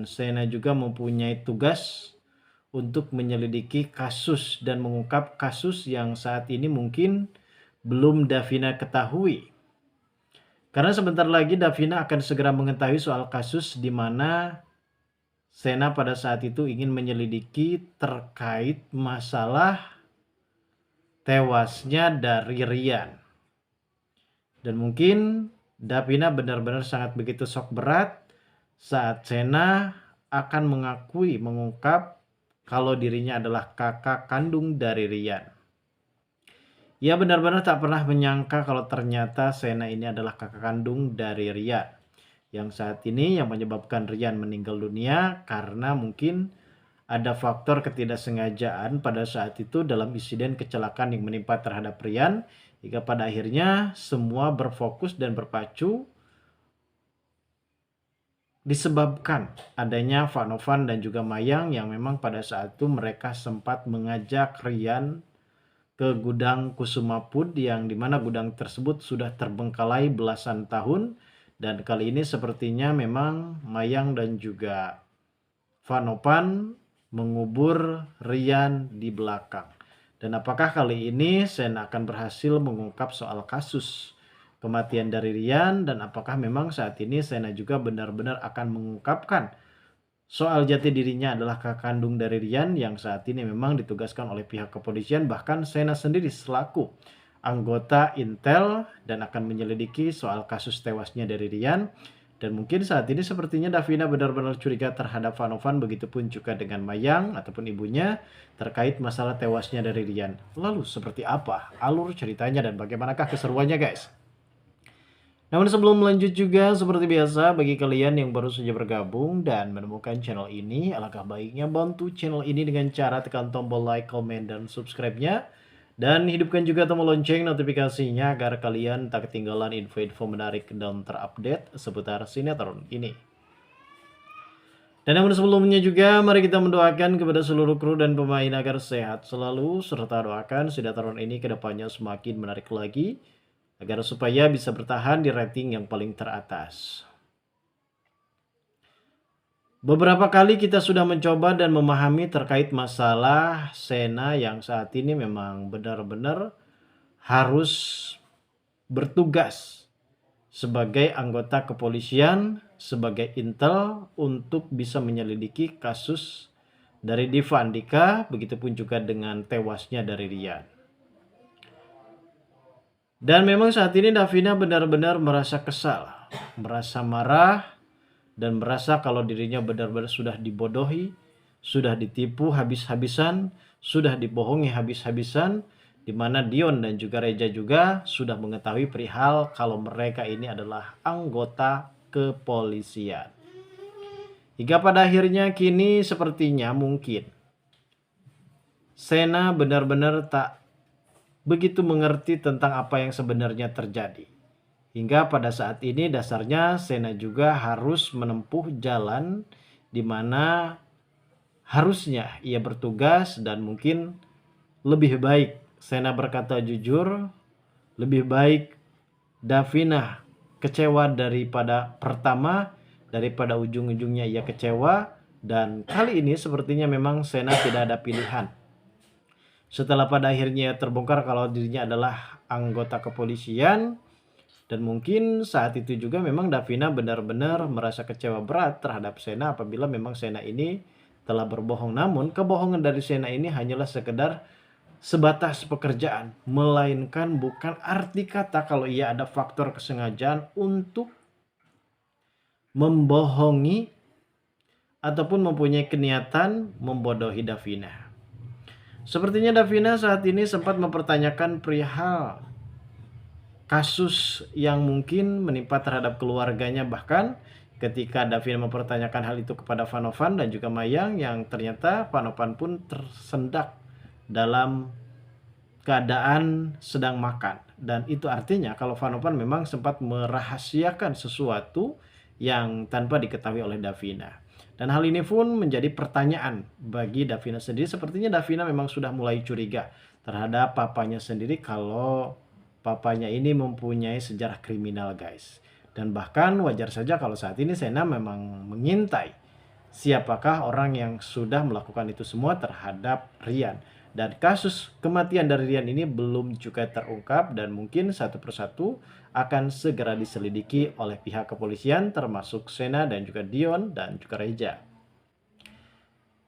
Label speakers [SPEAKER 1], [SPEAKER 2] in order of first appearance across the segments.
[SPEAKER 1] Sena juga mempunyai tugas untuk menyelidiki kasus dan mengungkap kasus yang saat ini mungkin belum Davina ketahui. Karena sebentar lagi Davina akan segera mengetahui soal kasus di mana Sena pada saat itu ingin menyelidiki terkait masalah tewasnya dari Rian. Dan mungkin Davina benar-benar sangat begitu shock berat saat Sena akan mengungkap kalau dirinya adalah kakak kandung dari Rian. Ia benar-benar tak pernah menyangka kalau ternyata Sena ini adalah kakak kandung dari Rian. Yang saat ini yang menyebabkan Rian meninggal dunia karena mungkin ada faktor ketidaksengajaan pada saat itu dalam insiden kecelakaan yang menimpa terhadap Rian. Hingga pada akhirnya semua berfokus dan berpacu disebabkan adanya Vanovan dan juga Mayang yang memang pada saat itu mereka sempat mengajak Rian ke gudang Kusuma Food yang dimana gudang tersebut sudah terbengkalai belasan tahun, dan kali ini sepertinya memang Mayang dan juga Vanovan mengubur Rian di belakang. Dan apakah kali ini Sen akan berhasil mengungkap soal kasus kematian dari Rian, dan apakah memang saat ini Sena juga benar-benar akan mengungkapkan soal jati dirinya adalah kakak kandung dari Rian yang saat ini memang ditugaskan oleh pihak kepolisian, bahkan Sena sendiri selaku anggota Intel dan akan menyelidiki soal kasus tewasnya dari Rian. Dan mungkin saat ini sepertinya Davina benar-benar curiga terhadap Vanovan, begitupun juga dengan Mayang ataupun ibunya terkait masalah tewasnya dari Rian. Lalu seperti apa alur ceritanya dan bagaimanakah keseruannya, guys? Namun sebelum lanjut juga, seperti biasa bagi kalian yang baru saja bergabung dan menemukan channel ini, alangkah baiknya bantu channel ini dengan cara tekan tombol like, komen, dan subscribe-nya. Dan hidupkan juga tombol lonceng notifikasinya agar kalian tak ketinggalan info-info menarik dan terupdate seputar sinetron ini. Dan namun sebelumnya juga, mari kita mendoakan kepada seluruh kru dan pemain agar sehat selalu, serta doakan sinetron ini kedepannya semakin menarik lagi, agar supaya bisa bertahan di rating yang paling teratas. Beberapa kali kita sudah mencoba dan memahami terkait masalah Sena yang saat ini memang benar-benar harus bertugas sebagai anggota kepolisian, sebagai intel untuk bisa menyelidiki kasus dari Diva Andika, begitupun juga dengan tewasnya dari Rian. Dan memang saat ini Davina benar-benar merasa kesal, merasa marah, dan merasa kalau dirinya benar-benar sudah dibodohi, sudah ditipu habis-habisan, sudah dibohongi habis-habisan, di mana Dion dan juga Reja juga sudah mengetahui perihal kalau mereka ini adalah anggota kepolisian. Hingga pada akhirnya kini sepertinya mungkin Sena benar-benar tak begitu mengerti tentang apa yang sebenarnya terjadi. Hingga pada saat ini dasarnya Sena juga harus menempuh jalan di mana harusnya ia bertugas, dan mungkin lebih baik Sena berkata jujur, lebih baik Davina kecewa daripada pertama, daripada ujung-ujungnya ia kecewa. Dan kali ini sepertinya memang Sena tidak ada pilihan. Setelah pada akhirnya terbongkar kalau dirinya adalah anggota kepolisian, dan mungkin saat itu juga memang Davina benar-benar merasa kecewa berat terhadap Sena apabila memang Sena ini telah berbohong. Namun kebohongan dari Sena ini hanyalah sekedar sebatas pekerjaan, melainkan bukan arti kata kalau ia ada faktor kesengajaan untuk membohongi ataupun mempunyai keniatan membodohi Davina. Sepertinya Davina saat ini sempat mempertanyakan perihal kasus yang mungkin menimpa terhadap keluarganya, bahkan ketika Davina mempertanyakan hal itu kepada Vanovan dan juga Mayang, yang ternyata Vanovan pun tersendak dalam keadaan sedang makan. Dan itu artinya kalau Vanovan memang sempat merahasiakan sesuatu yang tanpa diketahui oleh Davina. Dan hal ini pun menjadi pertanyaan bagi Davina sendiri. Sepertinya Davina memang sudah mulai curiga terhadap papanya sendiri kalau papanya ini mempunyai sejarah kriminal, guys. Dan bahkan wajar saja kalau saat ini Sena memang mengintai siapakah orang yang sudah melakukan itu semua terhadap Rian. Dan kasus kematian dari Rian ini belum juga terungkap dan mungkin satu persatu akan segera diselidiki oleh pihak kepolisian termasuk Sena dan juga Dion dan juga Reja.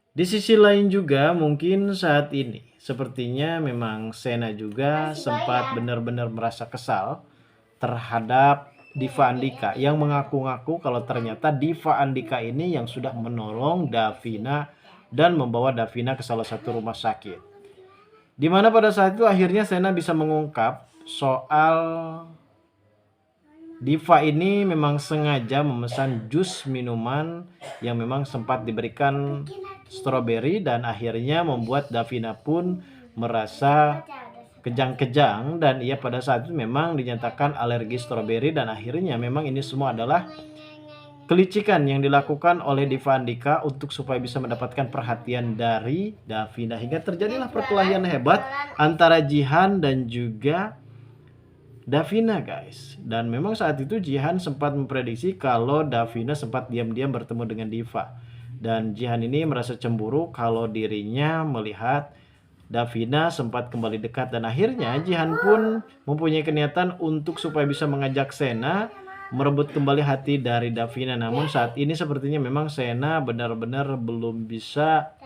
[SPEAKER 1] Di sisi lain juga mungkin saat ini sepertinya memang Sena juga sempat benar-benar merasa kesal terhadap Diva Andika yang mengaku-ngaku kalau ternyata Diva Andika ini yang sudah menolong Davina dan membawa Davina ke salah satu rumah sakit. Dimana pada saat itu akhirnya Sena bisa mengungkap soal Diva ini memang sengaja memesan jus minuman yang memang sempat diberikan stroberi dan akhirnya membuat Davina pun merasa kejang-kejang dan ia pada saat itu memang dinyatakan alergi stroberi dan akhirnya memang ini semua adalah kelicikan yang dilakukan oleh Diva Andika untuk supaya bisa mendapatkan perhatian dari Davina hingga terjadilah perkelahian hebat antara Jihan dan juga Davina guys. Dan memang saat itu Jihan sempat memprediksi kalau Davina sempat diam-diam bertemu dengan Diva. Dan Jihan ini merasa cemburu kalau dirinya melihat Davina sempat kembali dekat dan akhirnya Jihan pun mempunyai niatan untuk supaya bisa mengajak Sena merebut kembali hati dari Davina. Namun saat ini sepertinya memang Sena benar-benar belum bisa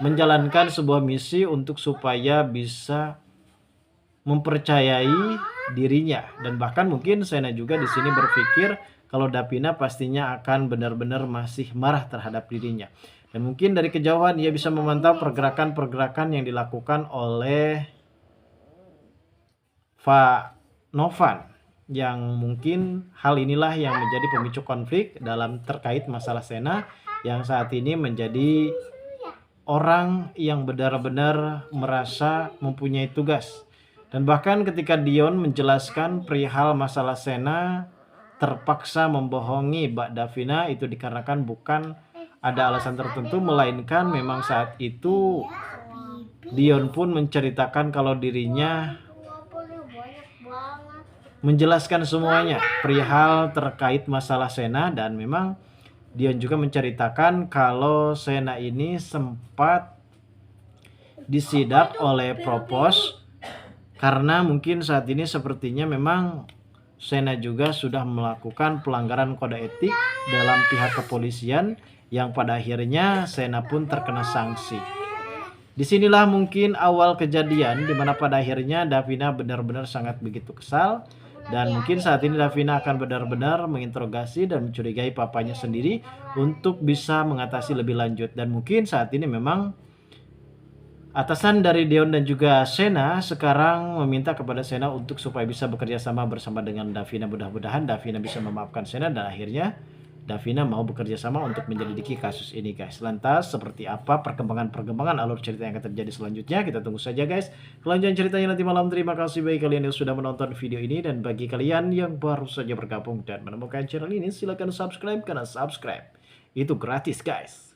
[SPEAKER 1] menjalankan sebuah misi untuk supaya bisa mempercayai dirinya dan bahkan mungkin Sena juga di sini berpikir kalau Davina pastinya akan benar-benar masih marah terhadap dirinya. Dan mungkin dari kejauhan ia bisa memantau pergerakan-pergerakan yang dilakukan oleh Novan. Yang mungkin hal inilah yang menjadi pemicu konflik dalam terkait masalah Sena yang saat ini menjadi orang yang benar-benar merasa mempunyai tugas. Dan bahkan ketika Dion menjelaskan perihal masalah Sena terpaksa membohongi Mbak Davina itu dikarenakan bukan ada alasan tertentu melainkan memang saat itu Dion pun menceritakan kalau dirinya menjelaskan semuanya perihal terkait masalah Sena dan memang Dion juga menceritakan kalau Sena ini sempat disidak oleh Propos karena mungkin saat ini sepertinya memang Sena juga sudah melakukan pelanggaran kode etik dalam pihak kepolisian yang pada akhirnya Sena pun terkena sanksi. Disinilah mungkin awal kejadian di mana pada akhirnya Davina benar-benar sangat begitu kesal. Dan mungkin saat ini Davina akan benar-benar menginterogasi dan mencurigai papanya sendiri untuk bisa mengatasi lebih lanjut. Dan mungkin saat ini memang atasan dari Dion dan juga Sena sekarang meminta kepada Sena untuk supaya bisa bekerja sama bersama dengan Davina. Mudah-mudahan Davina bisa memaafkan Sena dan akhirnya Davina mau bekerja sama untuk menyelidiki kasus ini guys. Lantas seperti apa perkembangan alur cerita yang akan terjadi selanjutnya, kita tunggu saja guys kelanjutan ceritanya nanti malam. Terima kasih bagi kalian yang sudah menonton video ini dan bagi kalian yang baru saja bergabung dan menemukan channel ini silahkan subscribe karena subscribe itu gratis guys.